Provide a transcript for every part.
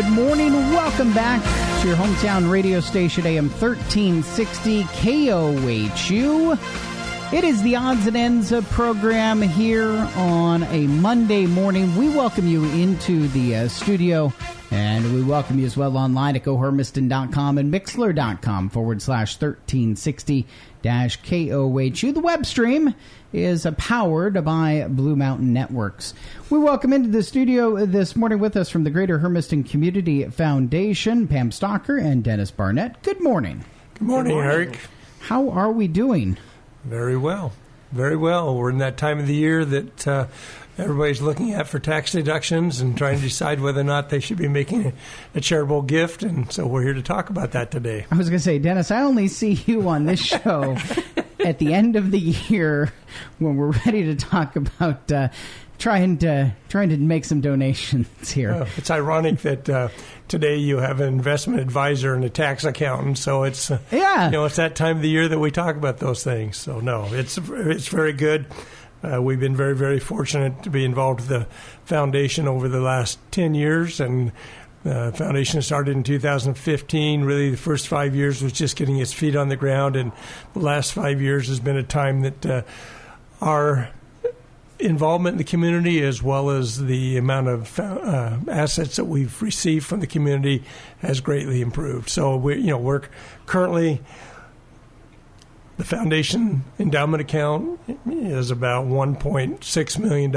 Good morning. Welcome back to your hometown radio station, AM 1360 KOHU. It is the Odds and Ends program here on a Monday morning. We welcome you into the studio, and we welcome you as well online at GoHermiston.com and Mixler.com/1360-KOHU. The web stream is powered by Blue Mountain Networks. We welcome into the studio this morning with us from the Greater Hermiston Community Foundation, Pam Stocker and Dennis Barnett. Good morning. Good morning, Eric. How are we doing? Very well. Very well. We're in that time of the year that everybody's looking at for tax deductions and trying to decide whether or not they should be making a charitable gift. And so we're here to talk about that today. I was going to say, Dennis, I only see you on this show at the end of the year when we're ready to talk about trying to make some donations here. It's ironic that today you have an investment advisor and a tax accountant, so it's it's that time of the year that we talk about those things. So no, it's very good. We've been very, very fortunate to be involved with the foundation over the last 10 years, and the foundation started in 2015. Really, the first 5 years was just getting its feet on the ground, and the last 5 years has been a time that our involvement in the community, as well as the amount of assets that we've received from the community, has greatly improved. So we're currently, the foundation endowment account is about $1.6 million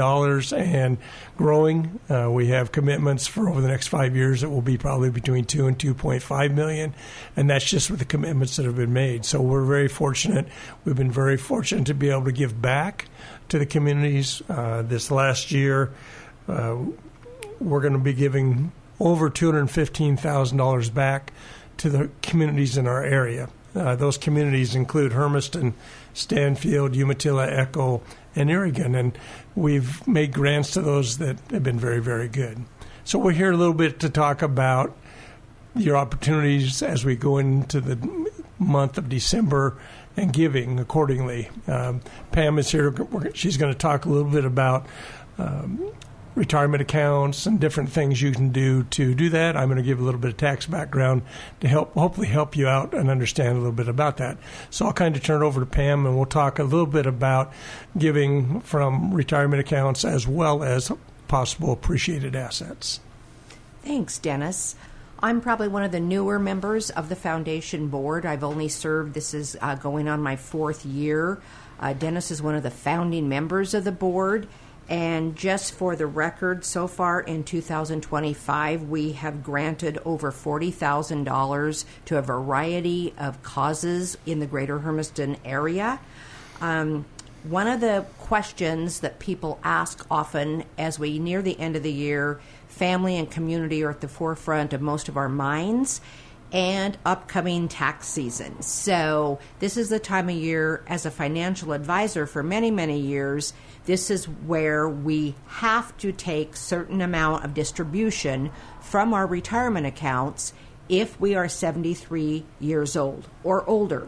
and growing. We have commitments for over the next 5 years that will be probably between $2 and $2.5 million, and that's just with the commitments that have been made. So we're very fortunate. We've been very fortunate to be able to give back to the communities. This last year, we're going to be giving over $215,000 back to the communities in our area. Those communities include Hermiston, Stanfield, Umatilla, Echo, and Irrigan, and we've made grants to those that have been very, very good. So we're here a little bit to talk about your opportunities as we go into the month of December and giving accordingly. Pam is here. She's going to talk a little bit about retirement accounts and different things you can do to do that. I'm going to give a little bit of tax background to hopefully help you out and understand a little bit about that. So I'll kind of turn it over to Pam, and we'll talk a little bit about giving from retirement accounts as well as possible appreciated assets. Thanks, Dennis. I'm probably one of the newer members of the foundation board. I've only served, this is going on my fourth year. Dennis is one of the founding members of the board. And just for the record, so far in 2025, we have granted over $40,000 to a variety of causes in the Greater Hermiston area. One of the questions that people ask often as we near the end of the year, family and community are at the forefront of most of our minds, and upcoming tax season. So this is the time of year, as a financial advisor for many, many years, this is where we have to take certain amount of distribution from our retirement accounts if we are 73 years old or older.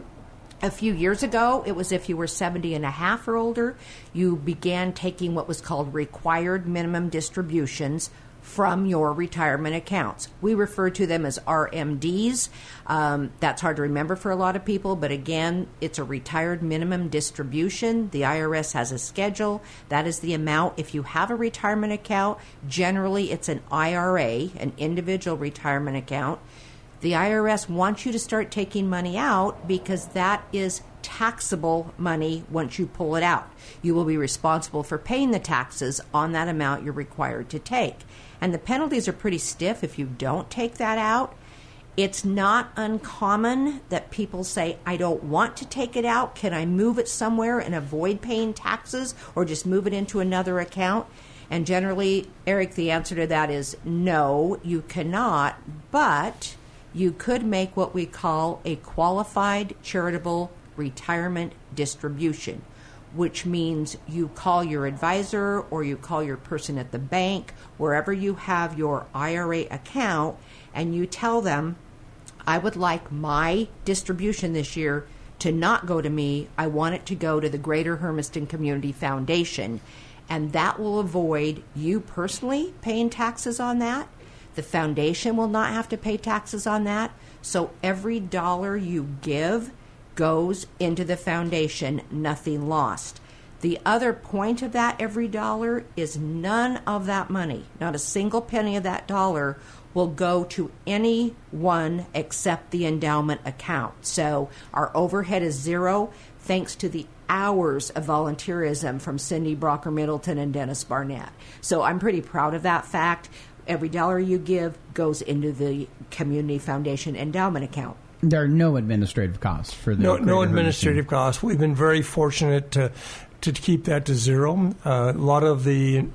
A few years ago, it was if you were 70 and a half or older, you began taking what was called required minimum distributions from your retirement accounts. We refer to them as RMDs. That's hard to remember for a lot of people, but again, it's a retired minimum distribution. The IRS has a schedule. That is the amount. If you have a retirement account, generally it's an IRA, an individual retirement account. The IRS wants you to start taking money out because that is taxable money once you pull it out. You will be responsible for paying the taxes on that amount you're required to take. And the penalties are pretty stiff if you don't take that out. It's not uncommon that people say, I don't want to take it out. Can I move it somewhere and avoid paying taxes or just move it into another account? And generally, Eric, the answer to that is no, you cannot, but you could make what we call a qualified charitable retirement distribution, which means you call your advisor or you call your person at the bank, wherever you have your IRA account, and you tell them, I would like my distribution this year to not go to me. I want it to go to the Greater Hermiston Community Foundation. And that will avoid you personally paying taxes on that. The foundation will not have to pay taxes on that. So every dollar you give goes into the foundation, nothing lost. The other point of that every dollar is none of that money, not a single penny of that dollar, will go to anyone except the endowment account. So our overhead is zero thanks to the hours of volunteerism from Cindy Brocker Middleton and Dennis Barnett. So I'm pretty proud of that fact. Every dollar you give goes into the Community Foundation endowment account. There are no administrative costs for the no administrative costs. We've been very fortunate to keep that to zero. A lot of the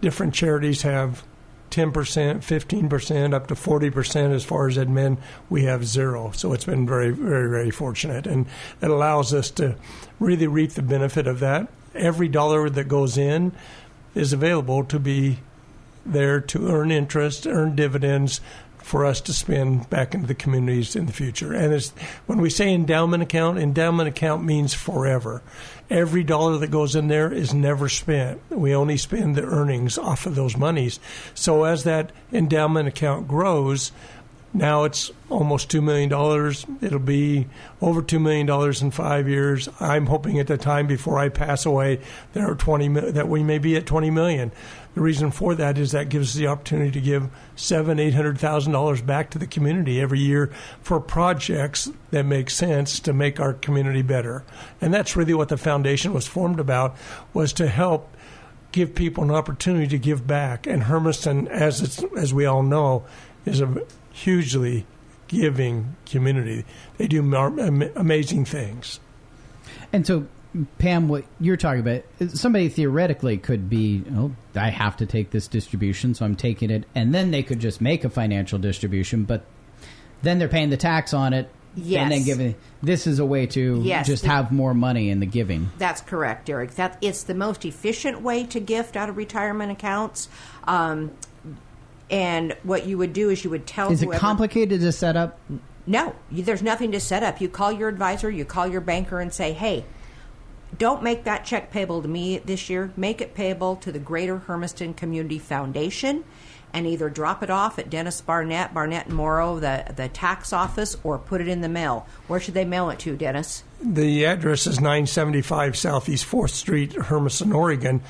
different charities have 10%, 15%, up to 40% as far as admin. We have zero. So it's been very, very, very fortunate. And it allows us to really reap the benefit of that. Every dollar that goes in is available to be there to earn interest, earn dividends, for us to spend back into the communities in the future. And when we say endowment account means forever. Every dollar that goes in there is never spent. We only spend the earnings off of those monies. So as that endowment account grows, now it's almost $2 million. It'll be over $2 million in 5 years. I'm hoping at the time before I pass away that we may be at $20 million. The reason for that is that gives us the opportunity to give $700,000-$800,000 back to the community every year for projects that make sense to make our community better. And that's really what the foundation was formed about, was to help give people an opportunity to give back. And Hermiston, as we all know, is a hugely giving community. They do amazing things. And so, Pam, what you're talking about, somebody theoretically could be, I have to take this distribution, so I'm taking it, and then they could just make a financial distribution, but then they're paying the tax on it, and then giving. This is a way to have more money in the giving. That's correct, Eric. It's the most efficient way to gift out of retirement accounts. And what you would do is you would tell Is it complicated to set up? No, there's nothing to set up. You call your advisor, you call your banker and say, hey, don't make that check payable to me this year. Make it payable to the Greater Hermiston Community Foundation, and either drop it off at Dennis Barnett and Morrow, the tax office, or put it in the mail. Where should they mail it to, Dennis? The address is 975 Southeast 4th Street, Hermiston, Oregon.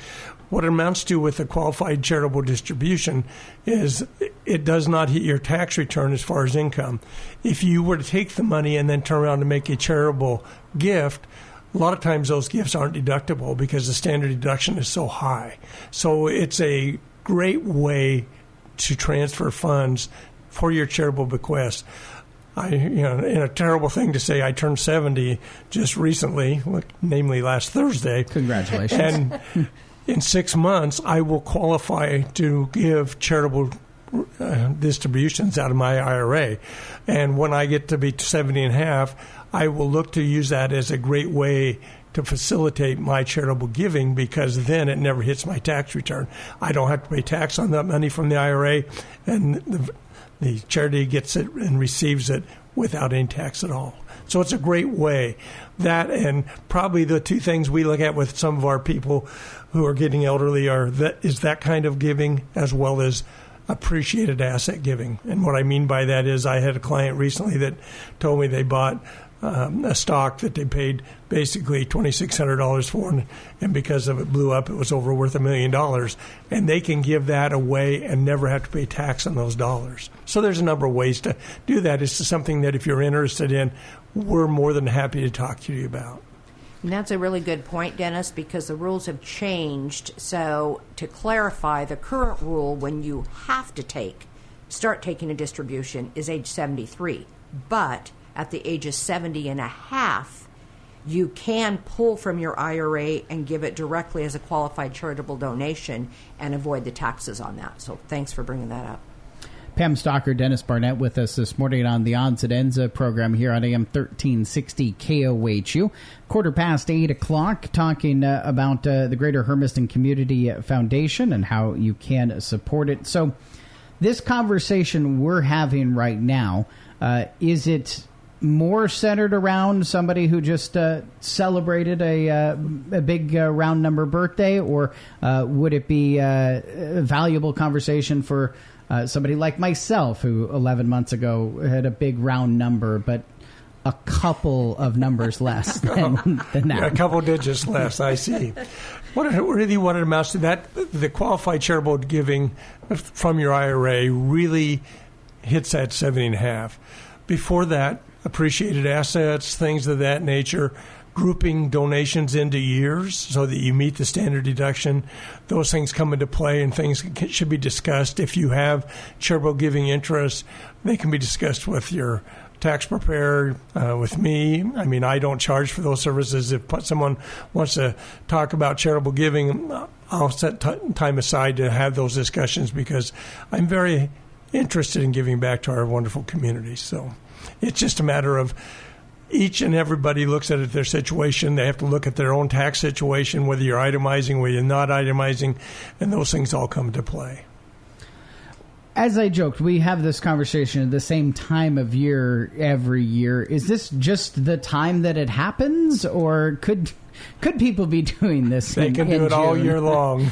What it amounts to with a qualified charitable distribution is it does not hit your tax return as far as income. If you were to take the money and then turn around and make a charitable gift, a lot of times those gifts aren't deductible because the standard deduction is so high. So it's a great way to transfer funds for your charitable bequest. In a terrible thing to say, I turned 70 just recently, namely last Thursday. Congratulations. And in 6 months, I will qualify to give charitable distributions out of my IRA. And when I get to be 70 and a half, I will look to use that as a great way to facilitate my charitable giving, because then it never hits my tax return. I don't have to pay tax on that money from the IRA, and the charity gets it and receives it without any tax at all. So it's a great way. That, and probably the two things we look at with some of our people who are getting elderly is that kind of giving, as well as appreciated asset giving. And what I mean by that is, I had a client recently that told me they bought a stock that they paid basically $2,600 for, and because of it blew up, it was worth $1 million. And they can give that away and never have to pay tax on those dollars. So there's a number of ways to do that. It's something that if you're interested in, we're more than happy to talk to you about. And that's a really good point, Dennis, because the rules have changed. So to clarify, the current rule when you have to start taking a distribution is age 73. But at the age of 70 and a half, you can pull from your IRA and give it directly as a qualified charitable donation and avoid the taxes on that. So thanks for bringing that up. Pam Stocker, Dennis Barnett with us this morning on the Odds and Ends program here on AM 1360 KOHU. 8:15 o'clock, talking about the Greater Hermiston Community Foundation and how you can support it. So this conversation we're having right now, is it more centered around somebody who just celebrated a big round number birthday, or would it be a valuable conversation for somebody like myself who 11 months ago had a big round number, but a couple of numbers less than that? Yeah, a couple digits less, I see. What it amounts to, that the qualified charitable giving from your IRA really hits that 70.5. Before that, appreciated assets, things of that nature, grouping donations into years so that you meet the standard deduction, those things come into play, and things should be discussed. If you have charitable giving interests, they can be discussed with your tax preparer, with me. I mean, I don't charge for those services. If someone wants to talk about charitable giving, I'll set time aside to have those discussions, because I'm very interested in giving back to our wonderful community. So it's just a matter of each and everybody looks at their situation. They have to look at their own tax situation, whether you're itemizing, whether you're not itemizing, and those things all come into play. As I joked, we have this conversation at the same time of year every year. Is this just the time that it happens, or could people be doing this? They can do it June? all year long.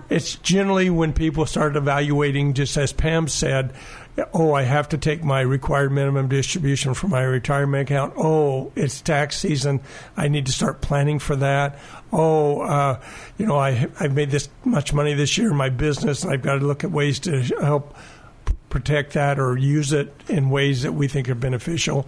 It's generally when people start evaluating, just as Pam said, I have to take my required minimum distribution from my retirement account. It's tax season. I need to start planning for that. I've made this much money this year in my business, and I've got to look at ways to help protect that or use it in ways that we think are beneficial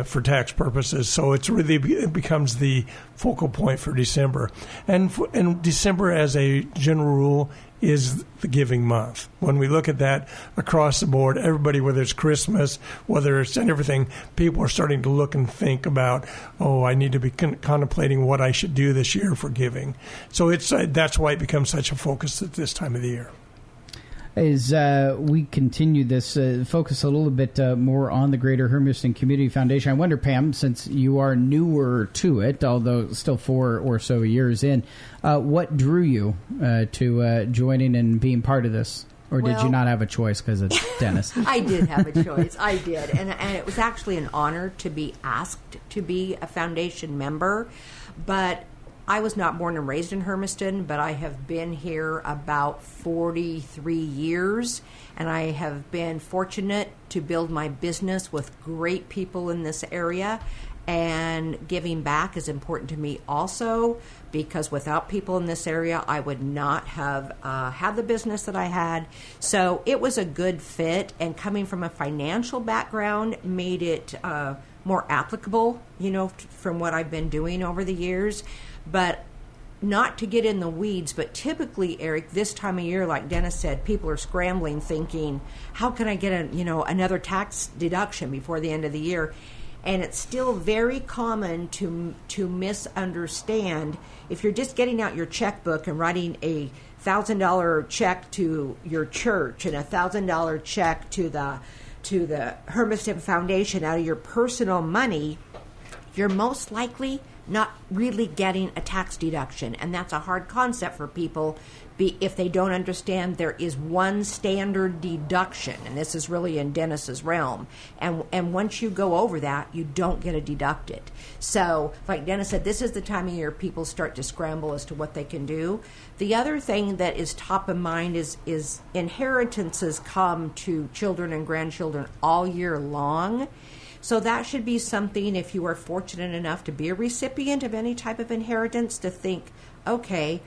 for tax purposes. So it becomes the focal point for December. And December, as a general rule, is the giving month. When we look at that across the board, everybody, whether it's Christmas, whether it's and everything, people are starting to look and think about, I need to be contemplating what I should do this year for giving. So that's why it becomes such a focus at this time of the year. As we continue this, focus a little bit more on the Greater Hermiston Community Foundation, I wonder, Pam, since you are newer to it, although still 4 or so years in, what drew you to joining and being part of this? Or did you not have a choice because of Dennis? I did have a choice. I did. And it was actually an honor to be asked to be a foundation member. But I was not born and raised in Hermiston, but I have been here about 43 years, and I have been fortunate to build my business with great people in this area. And giving back is important to me also, because without people in this area, I would not have had the business that I had. So it was a good fit, and coming from a financial background made it more applicable, from what I've been doing over the years. But not to get in the weeds, but typically, Eric, this time of year, like Dennis said, people are scrambling thinking, how can I get another tax deduction before the end of the year? And it's still very common to misunderstand. If you're just getting out your checkbook and writing a $1,000 check to your church and a $1,000 check to the Hermiston Foundation out of your personal money, you're most likely not really getting a tax deduction. And that's a hard concept for people if they don't understand there is one standard deduction, and this is really in Dennis's realm. And once you go over that, you don't get a deducted. So, like Dennis said, this is the time of year people start to scramble as to what they can do. The other thing that is top of mind is inheritances come to children and grandchildren all year long. So that should be something, if you are fortunate enough to be a recipient of any type of inheritance, to think, okay,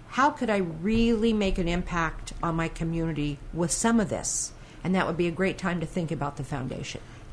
how could I really make an impact on my community with some of this? And that would be a great time to think about the foundation.